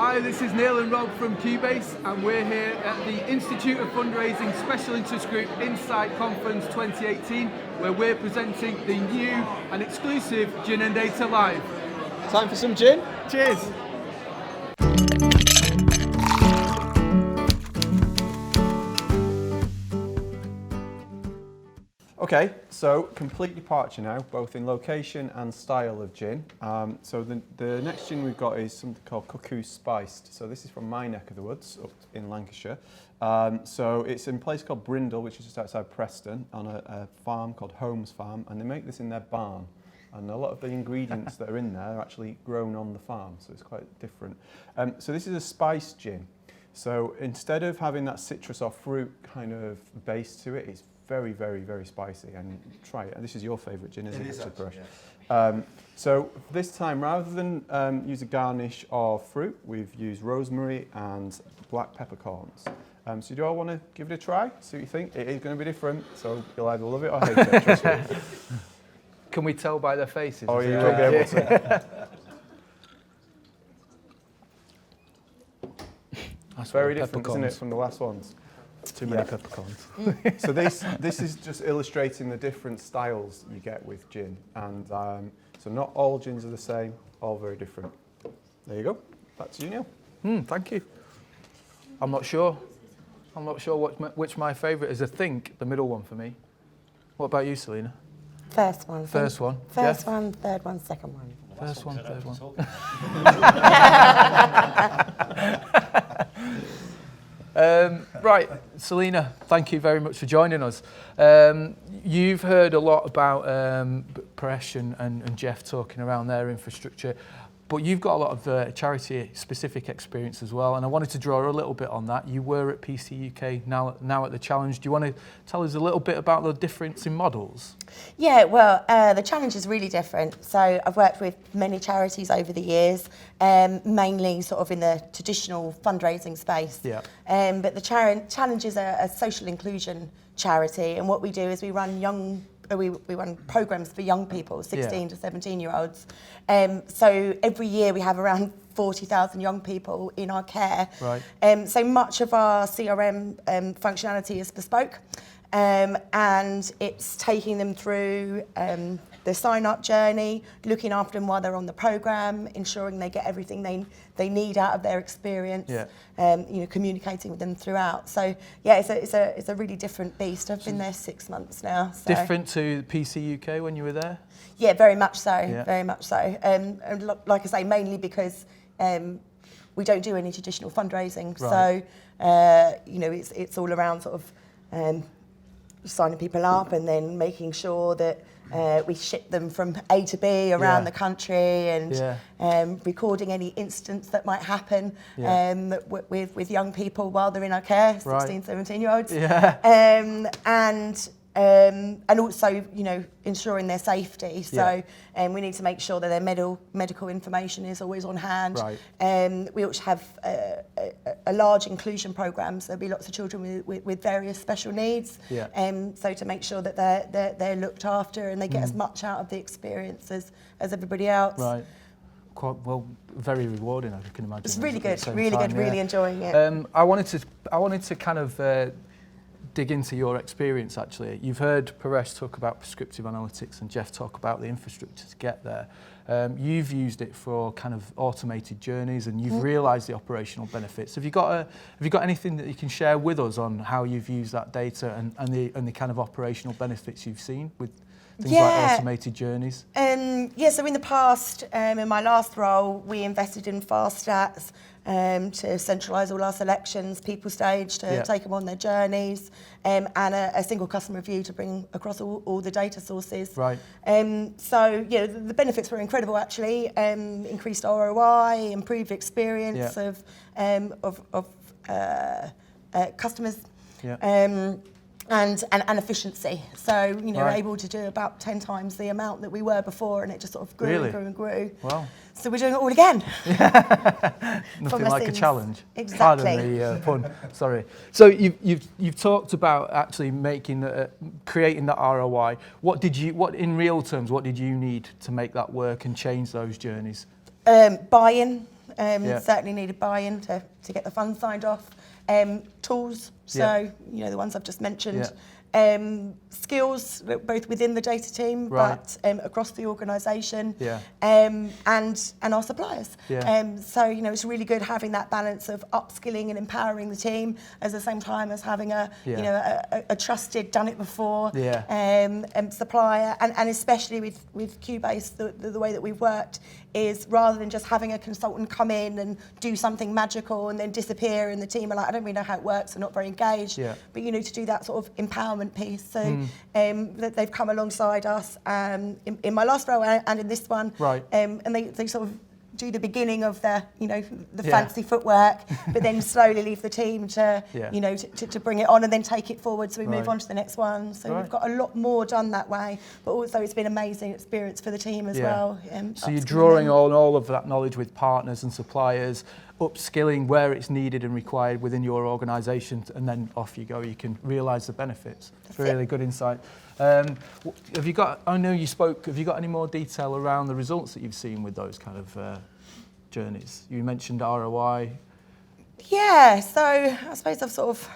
Hi, this is Neil and Rob from Cubase, and we're here at the Institute of Fundraising Special Interest Group Insight Conference 2018, where we're presenting the new and exclusive Gin and Data Live. Time for some gin? Cheers! Okay, so complete departure now, both in location and style of gin. So the next gin we've got is something called Cuckoo Spiced. So this is from my neck of the woods, up in Lancashire. So it's in a place called Brindle, which is just outside Preston, on a farm called Holmes Farm, and they make this in their barn. And a lot of the ingredients that are in there are actually grown on the farm, so it's quite different. So this is a spiced gin. So instead of having that citrus or fruit kind of base to it, it's very, very, very spicy, and try it. And this is your favourite gin, isn't it? It is actually, yeah. So this time, rather than use a garnish of fruit, we've used rosemary and black peppercorns. So do you all want to give it a try? See what you think? It is going to be different, so you'll either love it or hate it, trust me. Can we tell by their faces? Oh, you will be able to. That's very different, isn't it, from the last ones? Too many peppercorns. So this is just illustrating the different styles you get with gin, and so not all gins are the same, all very different. There you go. Back to you, Neil. Thank you. I'm not sure which my favourite is. I think the middle one for me. What about you, Selena? First one. First one. First Jeff? one, third one, second one. First one, third one. Right, Selena, thank you very much for joining us. You've heard a lot about Paresh and Jeff talking around their infrastructure, but you've got a lot of charity-specific experience as well, and I wanted to draw a little bit on that. You were at PC UK, now at the Challenge. Do you want to tell us a little bit about the difference in models? Yeah, well, the Challenge is really different. So I've worked with many charities over the years, mainly sort of in the traditional fundraising space. Yeah. But the Challenge is a social inclusion charity, and what we do is we run programs for young people, 16 to 17-year-olds. So every year we have around 40,000 young people in our care. Right. So much of our CRM functionality is bespoke, and it's taking them through the sign-up journey, looking after them while they're on the program, ensuring they get everything they need out of their experience, communicating with them throughout. So yeah, it's a really different beast. I've been there 6 months now. So. Different to PC UK when you were there? Yeah, very much so. Yeah. Very much so. And like I say, mainly because we don't do any traditional fundraising. Right. So it's all around sort of signing people up and then making sure that we ship them from A to B around the country, and recording any incidents that might happen with young people while they're in our care, 16, 17-year-olds. Yeah. And also, ensuring their safety. So we need to make sure that their medical information is always on hand. Right. We also have a large inclusion programme, so there'll be lots of children with various special needs. Yeah. So to make sure that they're looked after and they get as much out of the experience as everybody else. Right. Quite well, very rewarding, I can imagine. It's really good, Yeah. really enjoying it. I wanted to kind of dig into your experience. Actually, you've heard Paresh talk about prescriptive analytics and Jeff talk about the infrastructure to get there. You've used it for kind of automated journeys, and you've realised the operational benefits. Have you got anything that you can share with us on how you've used that data and the kind of operational benefits you've seen with things like automated journeys? So in the past, in my last role, we invested in fast stats to centralise all our selections, people stage to take them on their journeys, and a single customer view to bring across all the data sources. Right. So the benefits were incredible actually. Increased ROI, improved experience of customers. Yeah. And efficiency. So, able to do about 10 times the amount that we were before, and it just sort of grew and grew and grew. Wow. So we're doing it all again. Nothing like a challenge. Exactly. Pardon the pun. Sorry. So you've talked about actually creating that ROI. What in real terms, what did you need to make that work and change those journeys? Buy-in Certainly needed buy-in to get the funds signed off. Tools, so the ones I've just mentioned. Skills, both within the data team, but across the organisation, and our suppliers. So it's really good having that balance of upskilling and empowering the team at the same time as having a trusted, done it before supplier, and especially with Cubase, the way that we've worked is rather than just having a consultant come in and do something magical and then disappear, and the team are like, I don't really know how it works, they're not very engaged. But to do that sort of empowerment piece. So that they've come alongside us in my last role and in this one, and they sort of do the beginning of the fancy footwork, but then slowly leave the team to to bring it on and then take it forward. So we move on to the next one. So we've got a lot more done that way, but also it's been an amazing experience for the team as well. So you're drawing on all of that knowledge with partners and suppliers, upskilling where it's needed and required within your organisation, and then off you go. You can realise the benefits. It's really good insight. Have you got? I know you spoke. Have you got any more detail around the results that you've seen with those kind of journeys? You mentioned ROI. Yeah. So I suppose I've sort of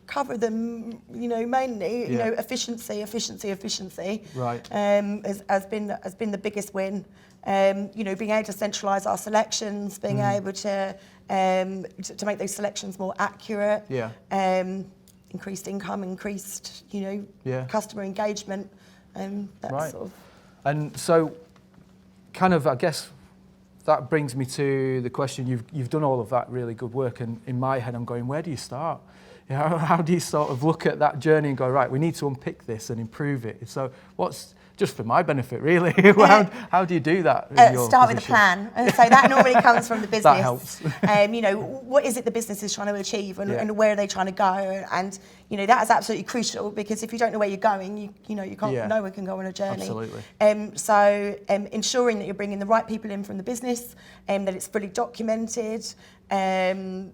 covered them. Mainly. Efficiency. Right. Has been the biggest win. Being able to centralise our selections, being able to make those selections more accurate. Increased income, increased, customer engagement, that sort of. And so, kind of, I guess, that brings me to the question. You've done all of that really good work, and in my head, I'm going, where do you start? How do you sort of look at that journey and go, right, we need to unpick this and improve it? So, what's just for my benefit, really? How do you do that? Start with a plan, and so that normally comes from the business. That helps. What is it the business is trying to achieve, and where are they trying to go? And that is absolutely crucial, because if you don't know where you're going, you can't. No one can go on a journey. Absolutely. So ensuring that you're bringing the right people in from the business, that it's fully documented. The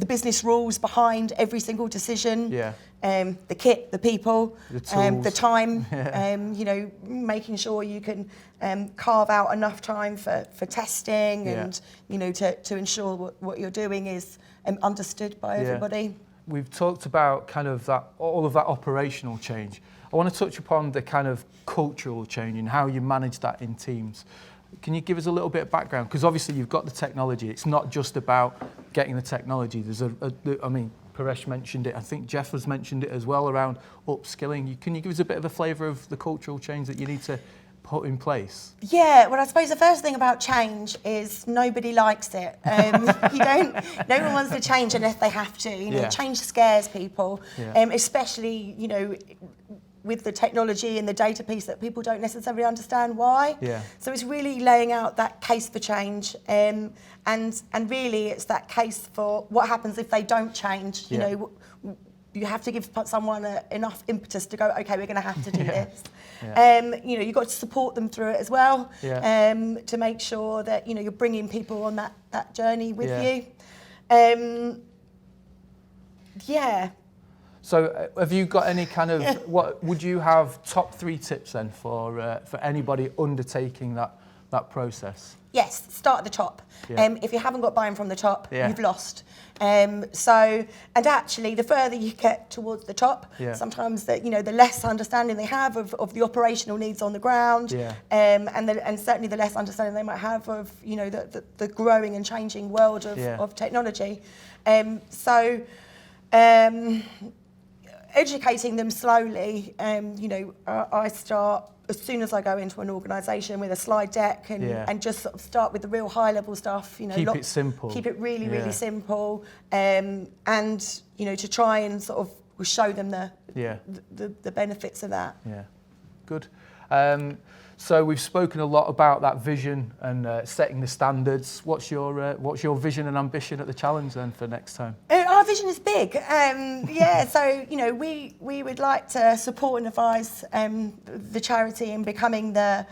business rules behind every single decision. The kit, the people, the time. Making sure you can carve out enough time for testing and to ensure what you're doing is understood by everybody. We've talked about kind of all of that operational change. I want to touch upon the kind of cultural change and how you manage that in teams. Can you give us a little bit of background? Because obviously you've got the technology. It's not just about getting the technology. There's Paresh mentioned it. I think Jeff has mentioned it as well around upskilling. Can you give us a bit of a flavour of the cultural change that you need to put in place? Yeah, well, I suppose the first thing about change is nobody likes it. No one wants to change unless they have to. Change scares people, especially, with the technology and the data piece that people don't necessarily understand why. So it's really laying out that case for change, and really it's that case for what happens if they don't change. You have to give someone enough impetus to go, okay, we're going to have to do this. You've got to support them through it as well, to make sure that you're bringing people on that journey with you. So have you got any kind of, what would you have top 3 tips then for anybody undertaking that process? Yes, start at the top. If you haven't got buy-in from the top, you've lost. And actually, the further you get towards the top, sometimes the less understanding they have of the operational needs on the ground, and certainly the less understanding they might have of the growing and changing world of technology. Educating them slowly. I start as soon as I go into an organisation with a slide deck and just sort of start with the real high level stuff. Keep it simple. Keep it really, really simple, and to try and sort of show them the benefits of that. Yeah, good. So we've spoken a lot about that vision and setting the standards. What's your vision and ambition at the challenge then for next time? Our vision is big. So we would like to support and advise the charity in becoming the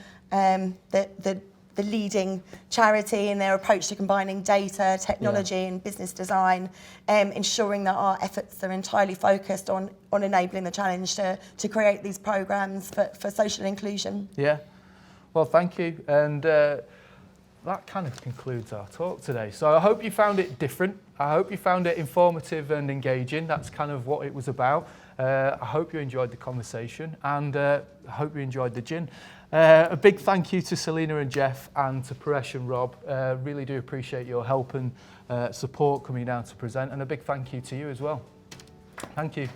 leading charity in their approach to combining data, technology and business design, ensuring that our efforts are entirely focused on enabling the challenge to create these programmes for social inclusion. Yeah. Well, thank you. And that kind of concludes our talk today. So I hope you found it different. I hope you found it informative and engaging. That's kind of what it was about. I hope you enjoyed the conversation, and I hope you enjoyed the gin. A big thank you to Selena and Jeff, and to Paresh and Rob. Really do appreciate your help and support coming down to present, and a big thank you to you as well. Thank you.